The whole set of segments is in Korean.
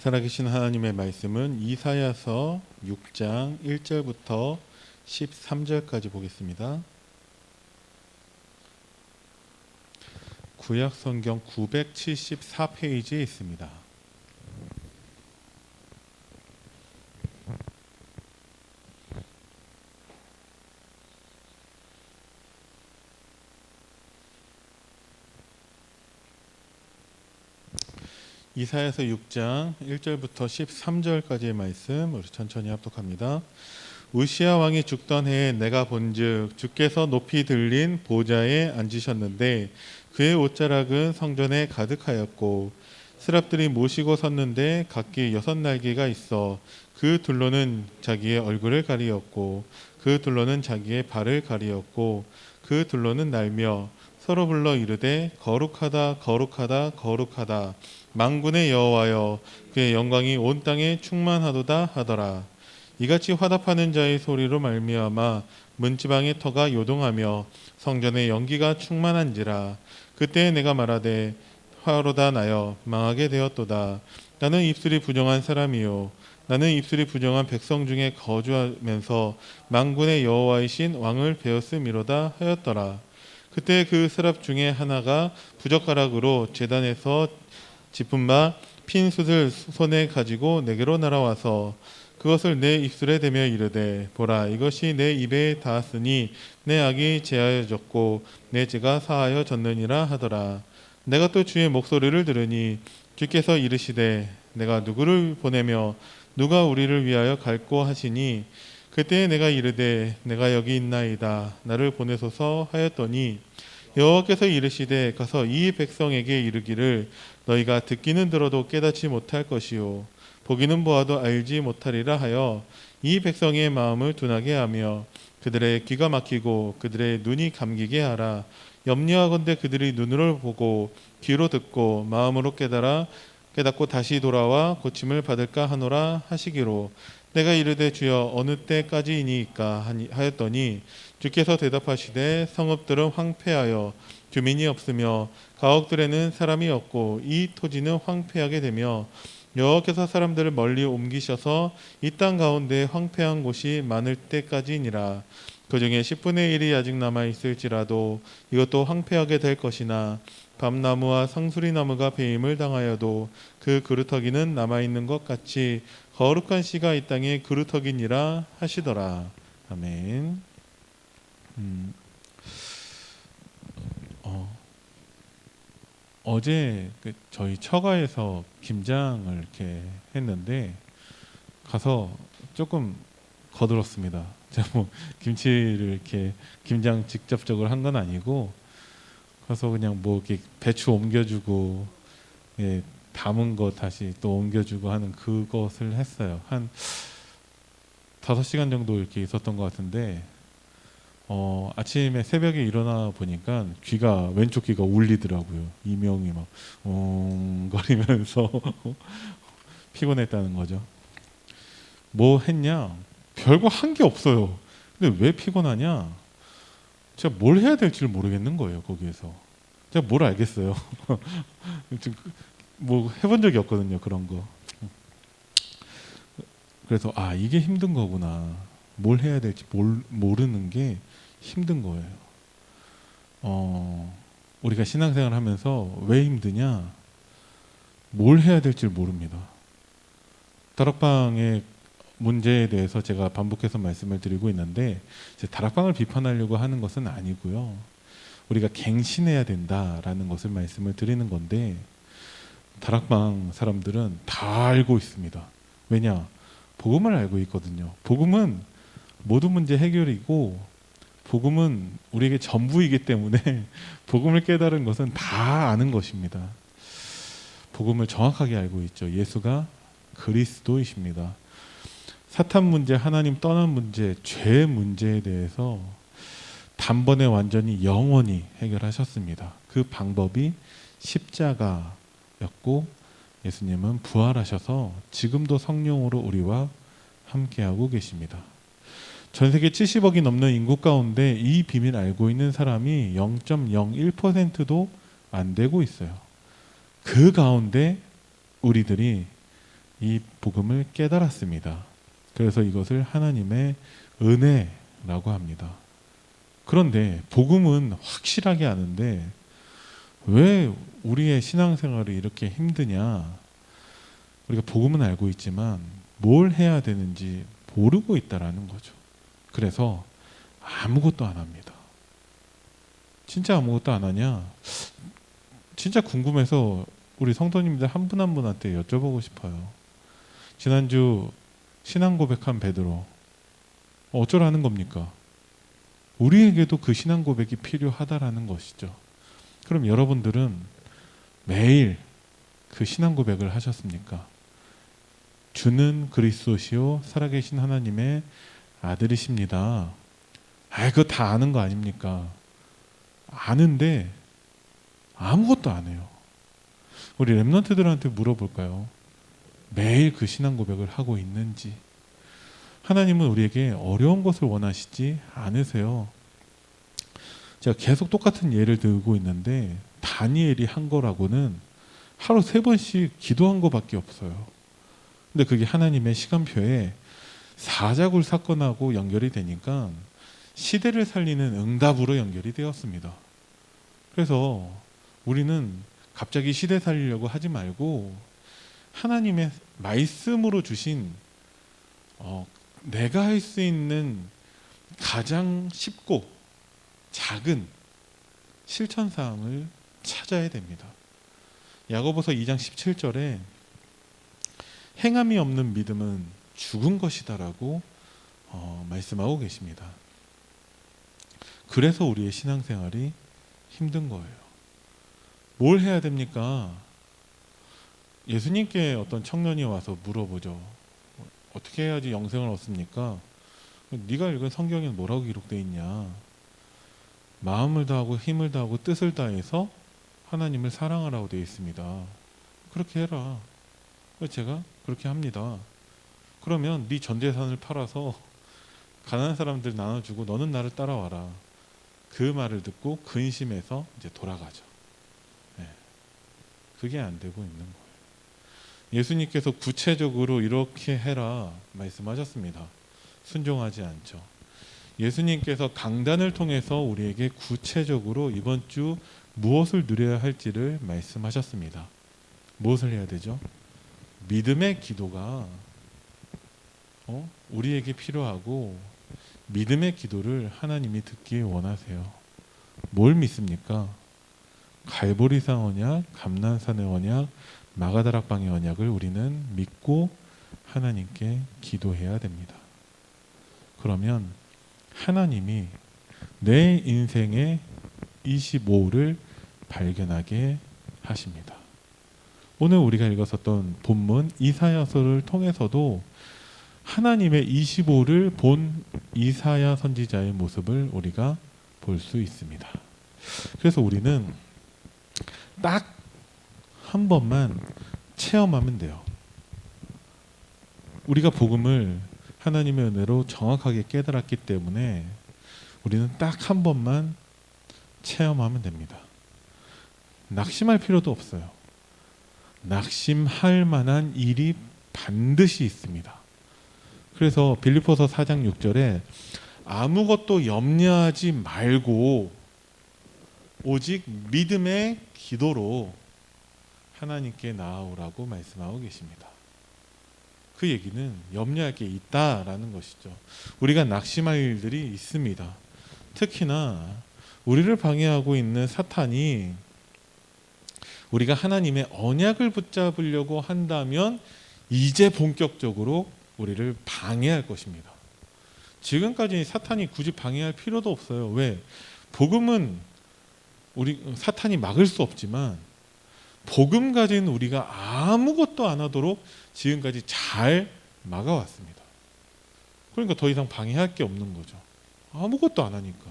살아계신 하나님의 말씀은 이사야서 6장 1절부터 13절까지 보겠습니다. 구약 성경 974페이지에 있습니다. 이사야서 6장 1절부터 13절까지의 말씀 우리 천천히 합독합니다. 우시야 왕이 죽던 해에 내가 본즉 주께서 높이 들린 보좌에 앉으셨는데 그의 옷자락은 성전에 가득하였고 스랍들이 모시고 섰는데 각기 6날개가 있어 그 둘로는 자기의 얼굴을 가리었고 그 둘로는 자기의 발을 가리었고 그 둘로는 날며 서로 불러 이르되 거룩하다 거룩하다 거룩하다 만군의 여호와여 그의 영광이 온 땅에 충만하도다 하더라. 이같이 화답하는 자의 소리로 말미암아 문지방의 터가 요동하며 성전의 연기가 충만한지라. 그때 내가 말하되 화로다 나여 망하게 되었도다. 나는 입술이 부정한 사람이요 나는 입술이 부정한 백성 중에 거주하면서 만군의 여호와이신 왕을 배웠음이로다 하였더라. 그때 그 스랍 중에 하나가 부젓가락으로 제단에서 짚은 바 핀 숯을 손에 가지고 내게로 날아와서 그것을 내 입술에 대며 이르되 보라 이것이 내 입에 닿았으니 내 악이 제하여졌고 내 죄가 사하여졌느니라 하더라. 내가 또 주의 목소리를 들으니 주께서 이르시되 내가 누구를 보내며 누가 우리를 위하여 갈꼬 하시니 그때 내가 이르되 내가 여기 있나이다 나를 보내소서 하였더니 여호와께서 이르시되 가서 이 백성에게 이르기를 너희가 듣기는 들어도 깨닫지 못할 것이요 보기는 보아도 알지 못하리라 하여 이 백성의 마음을 둔하게 하며 그들의 귀가 막히고 그들의 눈이 감기게 하라. 염려하건대 그들이 눈으로 보고 귀로 듣고 마음으로 깨닫고 다시 돌아와 고침을 받을까 하노라 하시기로 내가 이르되 주여 어느 때까지이니까 하였더니 주께서 대답하시되 성읍들은 황폐하여 주민이 없으며 가옥들에는 사람이 없고 이 토지는 황폐하게 되며 여호와께서 사람들을 멀리 옮기셔서 이 땅 가운데 황폐한 곳이 많을 때까지니라. 그 중에 10분의 1이 아직 남아 있을지라도 이것도 황폐하게 될 것이나 밤나무와 상수리나무가 배임을 당하여도 그 그루터기는 남아있는 것 같이 거룩한 씨가 이 땅에 그루터기니라 하시더라. 아멘. 어제 저희 처가에서 김장을 이렇게 했는데 가서 조금 거들었습니다. 제가 뭐 김치를 이렇게 김장 직접적으로 한 건 아니고 가서 그냥 뭐 이렇게 배추 옮겨주고 예, 담은 거 다시 또 옮겨주고 하는 그것을 했어요. 한 5시간 정도 이렇게 있었던 것 같은데 아침에 새벽에 일어나 보니까 왼쪽 귀가 울리더라고요. 이명이 막 거리면서 피곤했다는 거죠. 뭐 했냐? 별거 한 게 없어요. 근데 왜 피곤하냐? 제가 뭘 해야 될지를 모르겠는 거예요. 거기에서 제가 뭘 알겠어요. 뭐 해본 적이 없거든요. 그런 거. 그래서 이게 힘든 거구나. 뭘 해야 될지 모르는 게 힘든 거예요. 우리가 신앙생활 하면서 왜 힘드냐? 뭘 해야 될지 모릅니다. 다락방의 문제에 대해서 제가 반복해서 말씀을 드리고 있는데 다락방을 비판하려고 하는 것은 아니고요. 우리가 갱신해야 된다라는 것을 말씀을 드리는 건데 다락방 사람들은 다 알고 있습니다. 왜냐? 복음을 알고 있거든요. 복음은 모든 문제 해결이고 복음은 우리에게 전부이기 때문에 복음을 깨달은 것은 다 아는 것입니다. 복음을 정확하게 알고 있죠. 예수가 그리스도이십니다. 사탄 문제, 하나님 떠난 문제, 죄 문제에 대해서 단번에 완전히 영원히 해결하셨습니다. 그 방법이 십자가였고 예수님은 부활하셔서 지금도 성령으로 우리와 함께하고 계십니다. 전 세계 70억이 넘는 인구 가운데 이 비밀 알고 있는 사람이 0.01%도 안 되고 있어요. 그 가운데 우리들이 이 복음을 깨달았습니다. 그래서 이것을 하나님의 은혜라고 합니다. 그런데 복음은 확실하게 아는데 왜 우리의 신앙생활이 이렇게 힘드냐? 우리가 복음은 알고 있지만 뭘 해야 되는지 모르고 있다라는 거죠. 그래서 아무것도 안 합니다. 진짜 아무것도 안 하냐? 진짜 궁금해서 우리 성도님들 한 분 한 분한테 여쭤보고 싶어요. 지난주 신앙 고백한 베드로 어쩌라는 겁니까? 우리에게도 그 신앙 고백이 필요하다라는 것이죠. 그럼 여러분들은 매일 그 신앙 고백을 하셨습니까? 주는 그리스도시요 살아계신 하나님의 아들이십니다. 그거 다 아는 거 아닙니까? 아는데 아무것도 안 해요. 우리 랩런트들한테 물어볼까요? 매일 그 신앙 고백을 하고 있는지. 하나님은 우리에게 어려운 것을 원하시지 않으세요. 제가 계속 똑같은 예를 들고 있는데 다니엘이 한 거라고는 하루 3번씩 기도한 거밖에 없어요. 근데 그게 하나님의 시간표에 사자굴 사건하고 연결이 되니까 시대를 살리는 응답으로 연결이 되었습니다. 그래서 우리는 갑자기 시대 살리려고 하지 말고 하나님의 말씀으로 주신 내가 할 수 있는 가장 쉽고 작은 실천사항을 찾아야 됩니다. 야고보서 2장 17절에 행함이 없는 믿음은 죽은 것이다라고 말씀하고 계십니다. 그래서 우리의 신앙생활이 힘든 거예요. 뭘 해야 됩니까? 예수님께 어떤 청년이 와서 물어보죠. 어떻게 해야지 영생을 얻습니까? 네가 읽은 성경에는 뭐라고 기록되어 있냐? 마음을 다하고 힘을 다하고 뜻을 다해서 하나님을 사랑하라고 되어 있습니다. 그렇게 해라. 제가 그렇게 합니다. 그러면 네 전 재산을 팔아서 가난한 사람들 나눠주고 너는 나를 따라와라. 그 말을 듣고 근심해서 이제 돌아가죠. 네. 그게 안 되고 있는 거예요. 예수님께서 구체적으로 이렇게 해라 말씀하셨습니다. 순종하지 않죠. 예수님께서 강단을 통해서 우리에게 구체적으로 이번 주 무엇을 누려야 할지를 말씀하셨습니다. 무엇을 해야 되죠? 믿음의 기도가 우리에게 필요하고 믿음의 기도를 하나님이 듣기 원하세요. 뭘 믿습니까? 갈보리산 언약, 감난산의 언약, 마가다락방의 언약을 우리는 믿고 하나님께 기도해야 됩니다. 그러면 하나님이 내 인생의 25를 발견하게 하십니다. 오늘 우리가 읽었었던 본문 이사야서를 통해서도 하나님의 25를 본 이사야 선지자의 모습을 우리가 볼 수 있습니다. 그래서 우리는 딱 한 번만 체험하면 돼요. 우리가 복음을 하나님의 은혜로 정확하게 깨달았기 때문에 우리는 딱 한 번만 체험하면 됩니다. 낙심할 필요도 없어요. 낙심할 만한 일이 반드시 있습니다. 그래서 빌립보서 4장 6절에 아무것도 염려하지 말고 오직 믿음의 기도로 하나님께 나아오라고 말씀하고 계십니다. 그 얘기는 염려할 게 있다라는 것이죠. 우리가 낙심할 일들이 있습니다. 특히나 우리를 방해하고 있는 사탄이 우리가 하나님의 언약을 붙잡으려고 한다면 이제 본격적으로 우리를 방해할 것입니다. 지금까지 사탄이 굳이 방해할 필요도 없어요. 왜? 복음은 사탄이 막을 수 없지만 복음 가진 우리가 아무것도 안 하도록 지금까지 잘 막아왔습니다. 그러니까 더 이상 방해할 게 없는 거죠. 아무것도 안 하니까.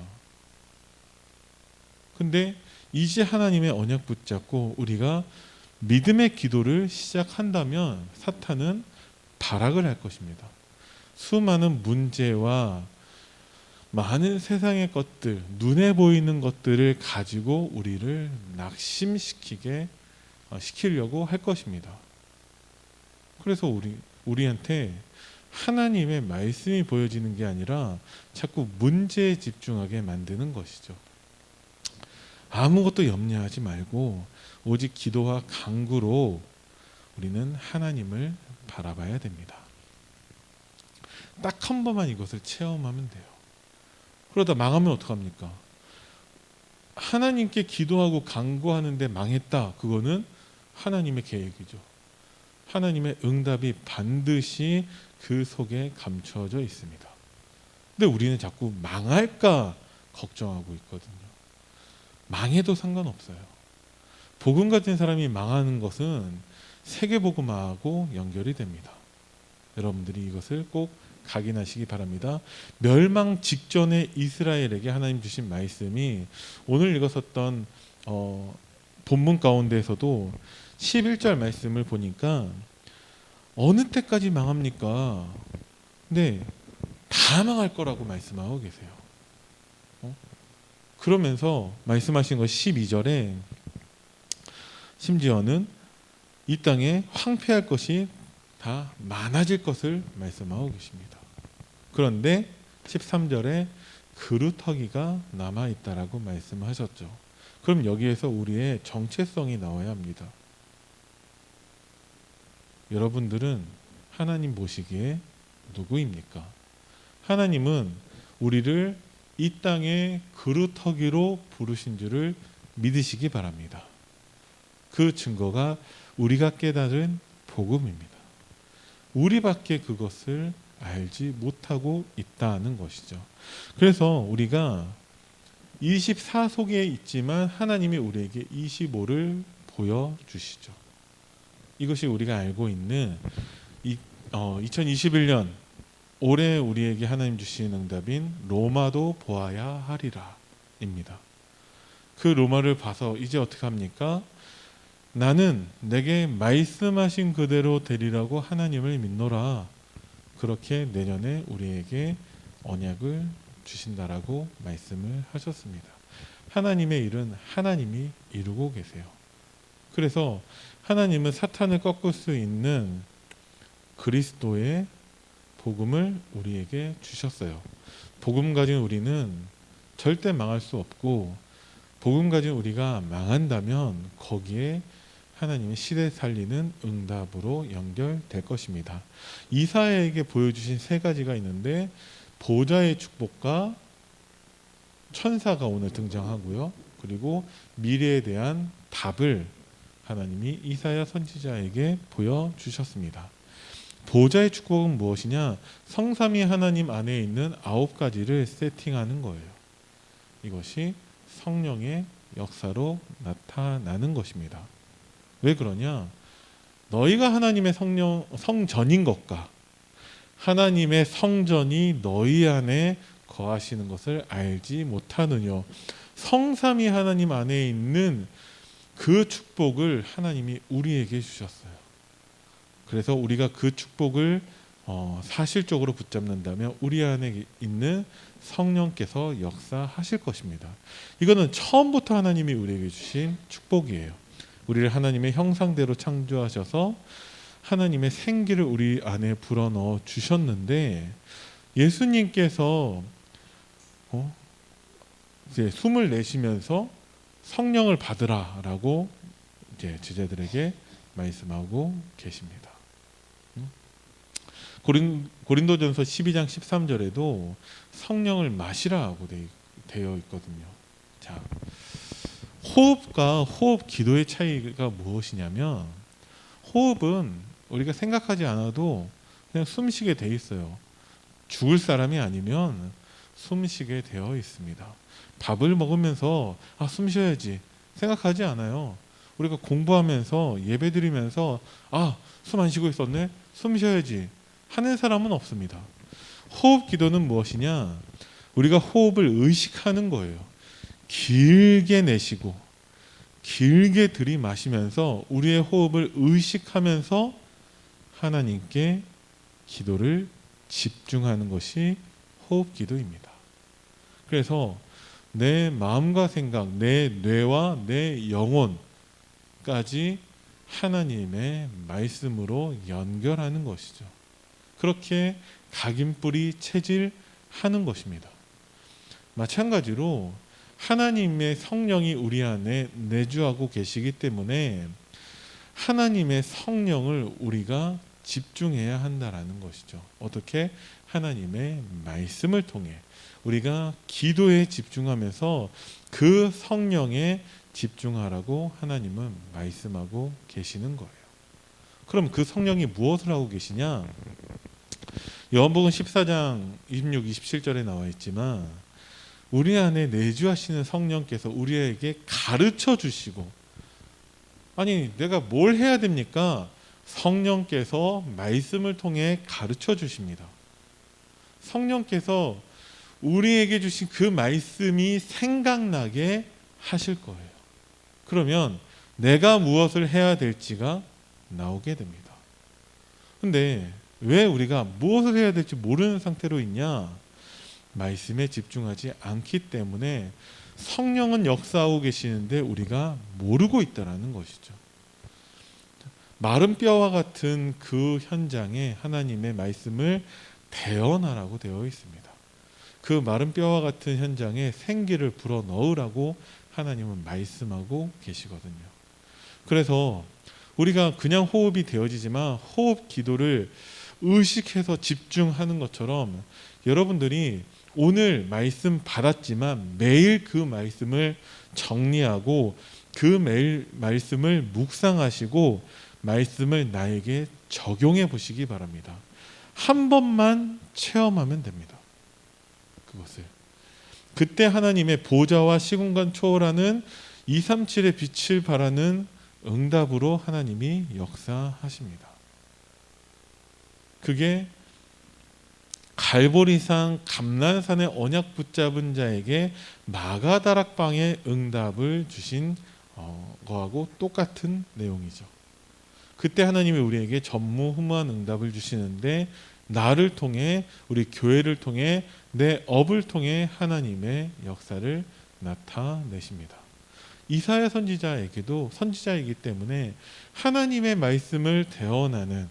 근데 이제 하나님의 언약 붙잡고 우리가 믿음의 기도를 시작한다면 사탄은 발악을 할 것입니다. 수많은 문제와 많은 세상의 것들, 눈에 보이는 것들을 가지고 우리를 낙심시키려고 할 것입니다. 그래서 우리한테 하나님의 말씀이 보여지는 게 아니라 자꾸 문제에 집중하게 만드는 것이죠. 아무것도 염려하지 말고 오직 기도와 간구로 우리는 하나님을 바라봐야 됩니다. 딱 한 번만 이것을 체험하면 돼요. 그러다 망하면 어떡합니까? 하나님께 기도하고 간구하는데 망했다. 그거는 하나님의 계획이죠. 하나님의 응답이 반드시 그 속에 감춰져 있습니다. 근데 우리는 자꾸 망할까 걱정하고 있거든요. 망해도 상관없어요. 복음 가진 사람이 망하는 것은 세계복음화하고 연결이 됩니다. 여러분들이 이것을 꼭 각인하시기 바랍니다. 멸망 직전에 이스라엘에게 하나님 주신 말씀이 오늘 읽었었던 본문 가운데에서도 11절 말씀을 보니까 어느 때까지 망합니까? 근데 다 망할 거라고 말씀하고 계세요. 그러면서 말씀하신 것 12절에 심지어는 이 땅에 황폐할 것이 다 많아질 것을 말씀하고 계십니다. 그런데 13절에 그루터기가 남아있다라고 말씀하셨죠. 그럼 여기에서 우리의 정체성이 나와야 합니다. 여러분들은 하나님 보시기에 누구입니까? 하나님은 우리를 이 땅의 그루터기로 부르신 줄을 믿으시기 바랍니다. 그 증거가 우리가 깨달은 복음입니다. 우리밖에 그것을 알지 못하고 있다는 것이죠. 그래서 우리가 24 속에 있지만 하나님이 우리에게 25를 보여주시죠. 이것이 우리가 알고 있는 2021년 올해 우리에게 하나님 주신 응답인 로마도 보아야 하리라 입니다. 그 로마를 봐서 이제 어떻게 합니까? 나는 내게 말씀하신 그대로 되리라고 하나님을 믿노라. 그렇게 내년에 우리에게 언약을 주신다라고 말씀을 하셨습니다. 하나님의 일은 하나님이 이루고 계세요. 그래서 하나님은 사탄을 꺾을 수 있는 그리스도의 복음을 우리에게 주셨어요. 복음 가진 우리는 절대 망할 수 없고, 복음 가진 우리가 망한다면 거기에 하나님의 시대 살리는 응답으로 연결될 것입니다. 이사야에게 보여주신 세 가지가 있는데, 보좌의 축복과 천사가 오늘 등장하고요. 그리고 미래에 대한 답을 하나님이 이사야 선지자에게 보여주셨습니다. 보좌의 축복은 무엇이냐? 성삼위 하나님 안에 있는 9가지를 세팅하는 거예요. 이것이 성령의 역사로 나타나는 것입니다. 왜 그러냐? 너희가 하나님의 성전인 것과 하나님의 성전이 너희 안에 거하시는 것을 알지 못하느뇨. 성삼위 하나님 안에 있는 그 축복을 하나님이 우리에게 주셨어요. 그래서 우리가 그 축복을 사실적으로 붙잡는다면 우리 안에 있는 성령께서 역사하실 것입니다. 이거는 처음부터 하나님이 우리에게 주신 축복이에요. 우리를 하나님의 형상대로 창조하셔서 하나님의 생기를 우리 안에 불어넣어 주셨는데, 예수님께서 이제 숨을 내쉬면서 성령을 받으라라고 이제 제자들에게 말씀하고 계십니다. 고린도전서 12장 13절에도 성령을 마시라고 되어 있거든요. 자, 호흡과 호흡 기도의 차이가 무엇이냐면, 호흡은 우리가 생각하지 않아도 그냥 숨쉬게 돼 있어요. 죽을 사람이 아니면 숨쉬게 되어 있습니다. 밥을 먹으면서 숨 쉬어야지 생각하지 않아요. 우리가 공부하면서 예배드리면서 숨 안 쉬고 있었네, 숨 쉬어야지 하는 사람은 없습니다. 호흡 기도는 무엇이냐? 우리가 호흡을 의식하는 거예요. 길게 내쉬고 길게 들이마시면서 우리의 호흡을 의식하면서 하나님께 기도를 집중하는 것이 호흡 기도입니다. 그래서 내 마음과 생각, 내 뇌와 내 영혼까지 하나님의 말씀으로 연결하는 것이죠. 그렇게 각인뿌리 체질하는 것입니다. 마찬가지로 하나님의 성령이 우리 안에 내주하고 계시기 때문에 하나님의 성령을 우리가 집중해야 한다라는 것이죠. 어떻게? 하나님의 말씀을 통해 우리가 기도에 집중하면서 그 성령에 집중하라고 하나님은 말씀하고 계시는 거예요. 그럼 그 성령이 무엇을 하고 계시냐? 요한복음 14장 26, 27절에 나와 있지만 우리 안에 내주하시는 성령께서 우리에게 가르쳐 주시고, 아니 내가 뭘 해야 됩니까? 성령께서 말씀을 통해 가르쳐 주십니다. 성령께서 우리에게 주신 그 말씀이 생각나게 하실 거예요. 그러면 내가 무엇을 해야 될지가 나오게 됩니다. 근데 왜 우리가 무엇을 해야 될지 모르는 상태로 있냐? 말씀에 집중하지 않기 때문에 성령은 역사하고 계시는데 우리가 모르고 있다라는 것이죠. 마른 뼈와 같은 그 현장에 하나님의 말씀을 대언하라고 되어 있습니다. 그 마른 뼈와 같은 현장에 생기를 불어 넣으라고 하나님은 말씀하고 계시거든요. 그래서 우리가 그냥 호흡이 되어지지만 호흡 기도를 의식해서 집중하는 것처럼 여러분들이 오늘 말씀 받았지만 매일 그 말씀을 정리하고 그 매일 말씀을 묵상하시고 말씀을 나에게 적용해 보시기 바랍니다. 한 번만 체험하면 됩니다. 그것을. 그때 하나님의 보좌와 시공간 초월하는 237의 빛을 발하는 응답으로 하나님이 역사하십니다. 그게 갈보리산 감난산의 언약 붙잡은 자에게 마가다락방의 응답을 주신 거하고 똑같은 내용이죠. 그때 하나님이 우리에게 전무후무한 응답을 주시는데 나를 통해 우리 교회를 통해 내 업을 통해 하나님의 역사를 나타내십니다. 이사야 선지자에게도 선지자이기 때문에 하나님의 말씀을 대언하는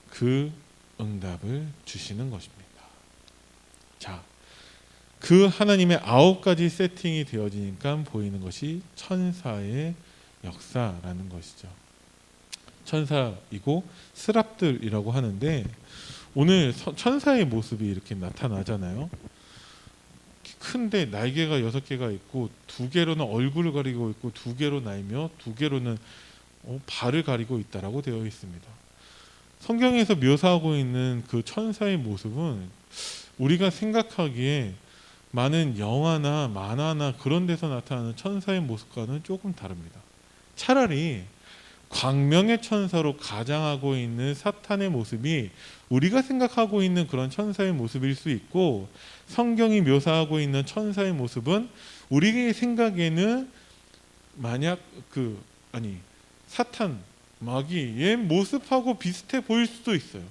그 응답을 주시는 것입니다. 자, 그 하나님의 9가지 세팅이 되어지니까 보이는 것이 천사의 역사라는 것이죠. 천사이고 스랍들이라고 하는데 오늘 천사의 모습이 이렇게 나타나잖아요. 큰데 날개가 6개가 있고 2개로는 얼굴을 가리고 있고 2개로 날며 2개로는 발을 가리고 있다라고 되어 있습니다. 성경에서 묘사하고 있는 그 천사의 모습은 우리가 생각하기에 많은 영화나 만화나 그런 데서 나타나는 천사의 모습과는 조금 다릅니다. 차라리 광명의 천사로 가장하고 있는 사탄의 모습이 우리가 생각하고 있는 그런 천사의 모습일 수 있고, 성경이 묘사하고 있는 천사의 모습은 우리의 생각에는 만약 사탄 마귀의 모습하고 비슷해 보일 수도 있어요.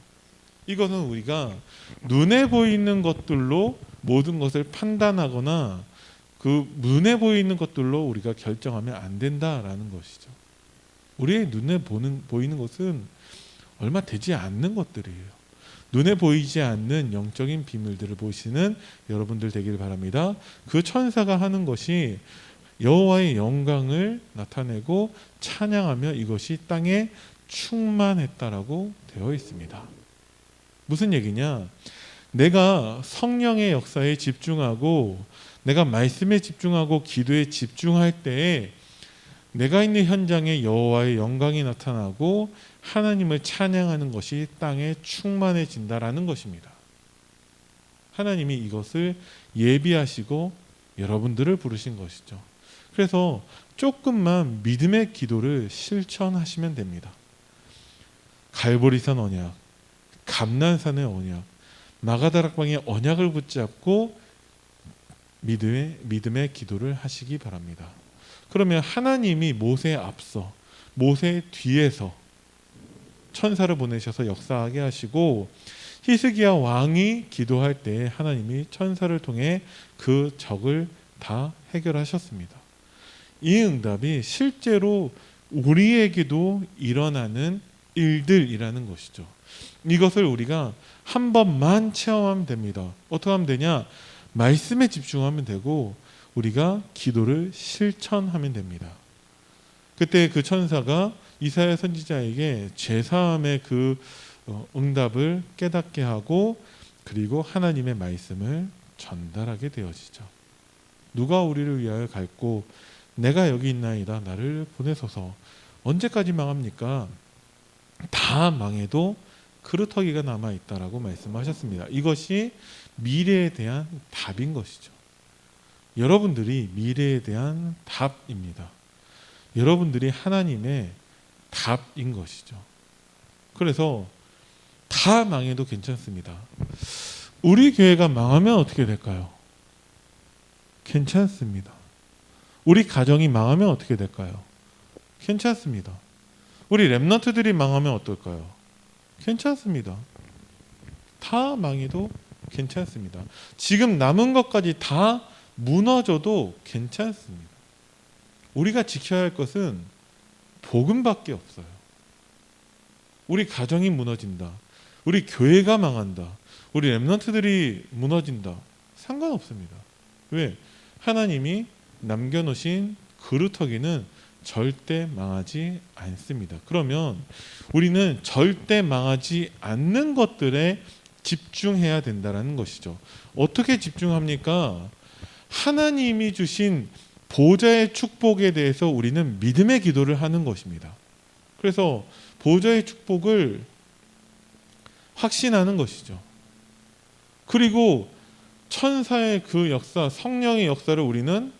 이것은 우리가 눈에 보이는 것들로 모든 것을 판단하거나 그 눈에 보이는 것들로 우리가 결정하면 안 된다라는 것이죠. 우리의 눈에 보이는 것은 얼마 되지 않는 것들이에요. 눈에 보이지 않는 영적인 비밀들을 보시는 여러분들 되기를 바랍니다. 그 천사가 하는 것이 여호와의 영광을 나타내고 찬양하며 이것이 땅에 충만했다라고 되어 있습니다. 무슨 얘기냐? 내가 성령의 역사에 집중하고 내가 말씀에 집중하고 기도에 집중할 때에 내가 있는 현장에 여호와의 영광이 나타나고 하나님을 찬양하는 것이 땅에 충만해진다라는 것입니다. 하나님이 이것을 예비하시고 여러분들을 부르신 것이죠. 그래서 조금만 믿음의 기도를 실천하시면 됩니다. 갈보리산 언약, 감난산의 언약, 마가다락방의 언약을 붙잡고 믿음의 기도를 하시기 바랍니다. 그러면 하나님이 모세에 앞서 모세 뒤에서 천사를 보내셔서 역사하게 하시고, 히스기야 왕이 기도할 때 하나님이 천사를 통해 그 적을 다 해결하셨습니다. 이 응답이 실제로 우리에게도 일어나는 일들이라는 것이죠. 이것을 우리가 한 번만 체험하면 됩니다. 어떻게 하면 되냐? 말씀에 집중하면 되고 우리가 기도를 실천하면 됩니다. 그때 그 천사가 이사야 선지자에게 제사함의 그 응답을 깨닫게 하고 그리고 하나님의 말씀을 전달하게 되어지죠. 누가 우리를 위하여 갈고 내가 여기 있나이다 나를 보내소서. 언제까지 망합니까? 다 망해도 그루터기가 남아있다라고 말씀하셨습니다. 이것이 미래에 대한 답인 것이죠. 여러분들이 미래에 대한 답입니다. 여러분들이 하나님의 답인 것이죠. 그래서 다 망해도 괜찮습니다. 우리 교회가 망하면 어떻게 될까요? 괜찮습니다. 우리 가정이 망하면 어떻게 될까요? 괜찮습니다. 우리 렘넌트들이 망하면 어떨까요? 괜찮습니다. 다 망해도 괜찮습니다. 지금 남은 것까지 다 무너져도 괜찮습니다. 우리가 지켜야 할 것은 복음밖에 없어요. 우리 가정이 무너진다. 우리 교회가 망한다. 우리 렘넌트들이 무너진다. 상관없습니다. 왜? 하나님이 남겨놓으신 그루터기는 절대 망하지 않습니다. 그러면 우리는 절대 망하지 않는 것들에 집중해야 된다는 것이죠. 어떻게 집중합니까? 하나님이 주신 보좌의 축복에 대해서 우리는 믿음의 기도를 하는 것입니다. 그래서 보좌의 축복을 확신하는 것이죠. 그리고 천사의 그 역사, 성령의 역사를 우리는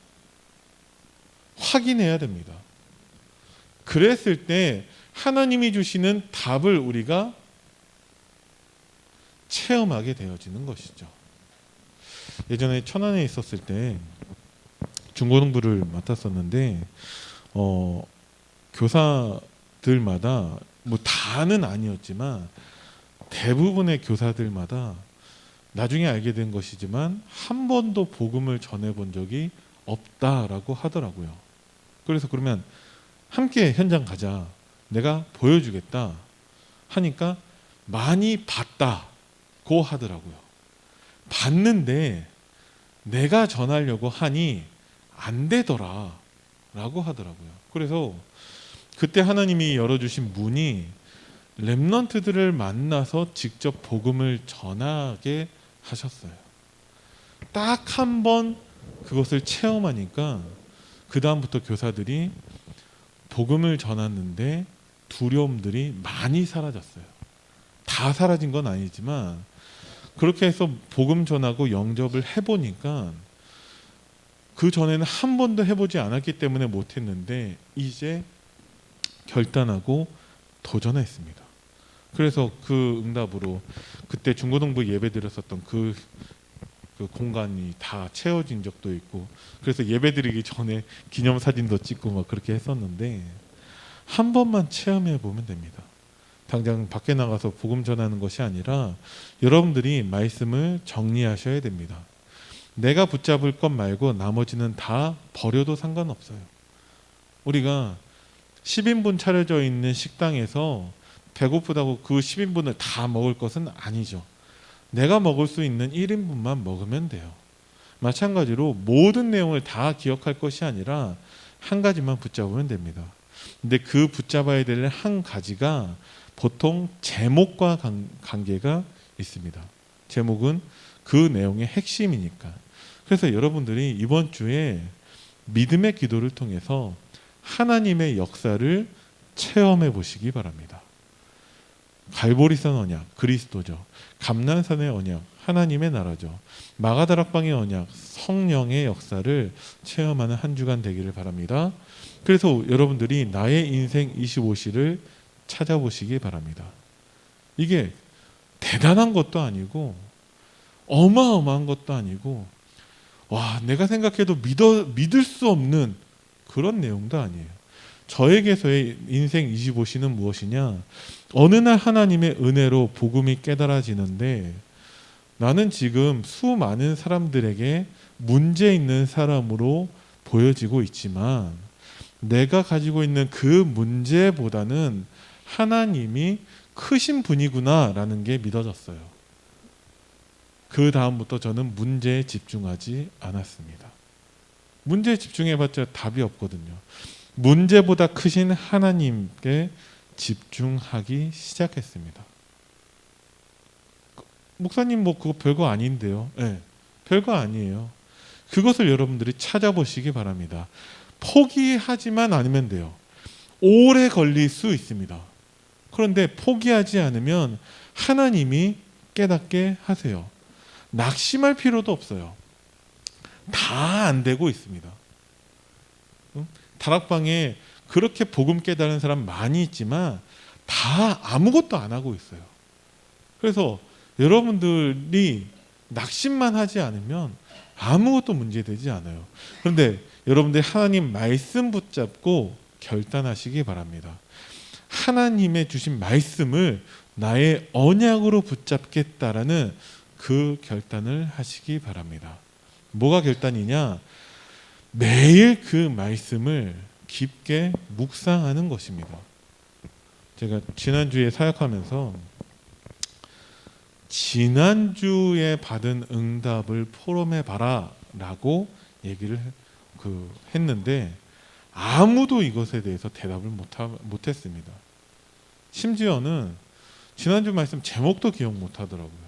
확인해야 됩니다. 그랬을 때 하나님이 주시는 답을 우리가 체험하게 되어지는 것이죠. 예전에 천안에 있었을 때 중고등부를 맡았었는데 교사들마다 뭐 다는 아니었지만 대부분의 교사들마다 나중에 알게 된 것이지만 한 번도 복음을 전해본 적이 없다라고 하더라고요. 그래서 그러면 함께 현장 가자. 내가 보여주겠다 하니까 많이 봤다고 하더라고요. 봤는데 내가 전하려고 하니 안 되더라 라고 하더라고요. 그래서 그때 하나님이 열어주신 문이 렘넌트들을 만나서 직접 복음을 전하게 하셨어요. 딱 한 번 그것을 체험하니까 그 다음부터 교사들이 복음을 전했는데 두려움들이 많이 사라졌어요. 다 사라진 건 아니지만 그렇게 해서 복음 전하고 영접을 해보니까 그 전에는 한 번도 해보지 않았기 때문에 못했는데 이제 결단하고 도전했습니다. 그래서 그 응답으로 그때 중고등부 예배 드렸었던 그 공간이 다 채워진 적도 있고 그래서 예배 드리기 전에 기념사진도 찍고 막 그렇게 했었는데 한 번만 체험해 보면 됩니다. 당장 밖에 나가서 복음 전하는 것이 아니라 여러분들이 말씀을 정리하셔야 됩니다. 내가 붙잡을 것 말고 나머지는 다 버려도 상관없어요. 우리가 10인분 차려져 있는 식당에서 배고프다고 그 10인분을 다 먹을 것은 아니죠. 내가 먹을 수 있는 1인분만 먹으면 돼요. 마찬가지로 모든 내용을 다 기억할 것이 아니라 한 가지만 붙잡으면 됩니다. 근데 그 붙잡아야 될 한 가지가 보통 제목과 관계가 있습니다. 제목은 그 내용의 핵심이니까. 그래서 여러분들이 이번 주에 믿음의 기도를 통해서 하나님의 역사를 체험해 보시기 바랍니다. 갈보리산 언약, 그리스도죠. 감난산의 언약, 하나님의 나라죠. 마가다락방의 언약, 성령의 역사를 체험하는 한 주간 되기를 바랍니다. 그래서 여러분들이 나의 인생 25시를 찾아보시기 바랍니다. 이게 대단한 것도 아니고 어마어마한 것도 아니고 와 내가 생각해도 믿을 수 없는 그런 내용도 아니에요. 저에게서의 인생 25시는 무엇이냐? 어느 날 하나님의 은혜로 복음이 깨달아지는데 나는 지금 수많은 사람들에게 문제 있는 사람으로 보여지고 있지만 내가 가지고 있는 그 문제보다는 하나님이 크신 분이구나라는 게 믿어졌어요. 그 다음부터 저는 문제에 집중하지 않았습니다. 문제에 집중해봤자 답이 없거든요. 문제보다 크신 하나님께 집중하기 시작했습니다. 목사님 뭐 그거 별거 아닌데요. 네, 별거 아니에요. 그것을 여러분들이 찾아보시기 바랍니다. 포기하지만 않으면 돼요. 오래 걸릴 수 있습니다. 그런데 포기하지 않으면 하나님이 깨닫게 하세요. 낙심할 필요도 없어요. 다 안 되고 있습니다. 다락방에 그렇게 복음 깨달은 사람 많이 있지만 다 아무것도 안 하고 있어요. 그래서 여러분들이 낙심만 하지 않으면 아무것도 문제되지 않아요. 그런데 여러분들 하나님 말씀 붙잡고 결단하시기 바랍니다. 하나님의 주신 말씀을 나의 언약으로 붙잡겠다라는 그 결단을 하시기 바랍니다. 뭐가 결단이냐? 매일 그 말씀을 깊게 묵상하는 것입니다. 제가 지난주에 사역하면서 지난주에 받은 응답을 포럼해 봐라 라고 얘기를 했는데 아무도 이것에 대해서 대답을 못했습니다. 심지어는 지난주 말씀 제목도 기억 못하더라고요.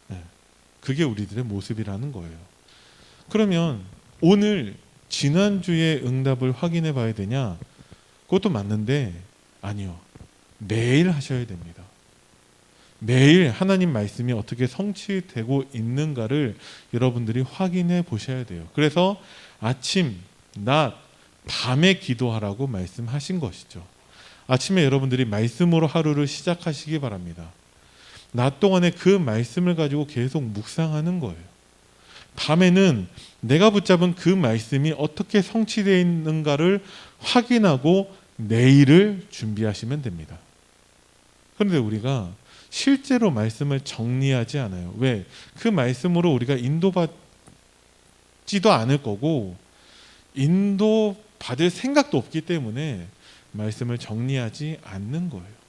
네, 그게 우리들의 모습이라는 거예요. 그러면 오늘 지난주의 응답을 확인해 봐야 되냐? 그것도 맞는데 아니요. 매일 하셔야 됩니다. 매일 하나님 말씀이 어떻게 성취되고 있는가를 여러분들이 확인해 보셔야 돼요. 그래서 아침, 낮, 밤에 기도하라고 말씀하신 것이죠. 아침에 여러분들이 말씀으로 하루를 시작하시기 바랍니다. 낮 동안에 그 말씀을 가지고 계속 묵상하는 거예요. 밤에는 내가 붙잡은 그 말씀이 어떻게 성취되어 있는가를 확인하고 내일을 준비하시면 됩니다. 그런데 우리가 실제로 말씀을 정리하지 않아요. 왜? 그 말씀으로 우리가 인도받지도 않을 거고 인도받을 생각도 없기 때문에 말씀을 정리하지 않는 거예요.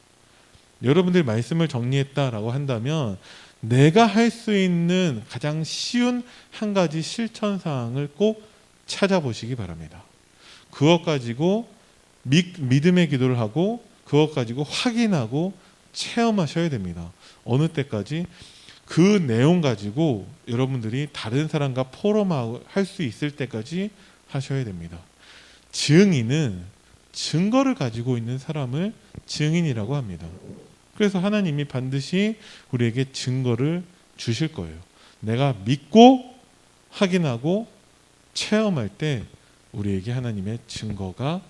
여러분들이 말씀을 정리했다라고 한다면 내가 할 수 있는 가장 쉬운 한 가지 실천 사항을 꼭 찾아보시기 바랍니다. 그것 가지고 믿음의 기도를 하고 그것 가지고 확인하고 체험하셔야 됩니다. 어느 때까지? 그 내용 가지고 여러분들이 다른 사람과 포럼할 수 있을 때까지 하셔야 됩니다. 증인은 증거를 가지고 있는 사람을 증인이라고 합니다. 그래서 하나님이 반드시 우리에게 증거를 주실 거예요. 내가 믿고 확인하고 체험할 때 우리에게 하나님의 증거가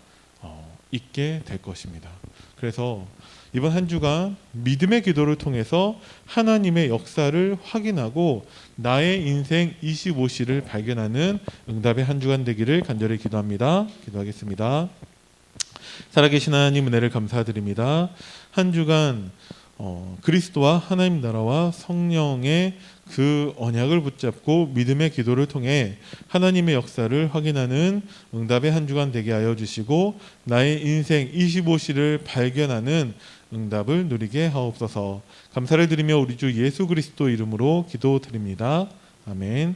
있게 될 것입니다. 그래서 이번 한 주간 믿음의 기도를 통해서 하나님의 역사를 확인하고 나의 인생 25시를 발견하는 응답의 한 주간 되기를 간절히 기도합니다. 기도하겠습니다. 살아계신 하나님 은혜를 감사드립니다. 한 주간 그리스도와 하나님 나라와 성령의 그 언약을 붙잡고 믿음의 기도를 통해 하나님의 역사를 확인하는 응답의 한 주간 되게 하여 주시고 나의 인생 25시를 발견하는 응답을 누리게 하옵소서. 감사를 드리며 우리 주 예수 그리스도 이름으로 기도드립니다. 아멘.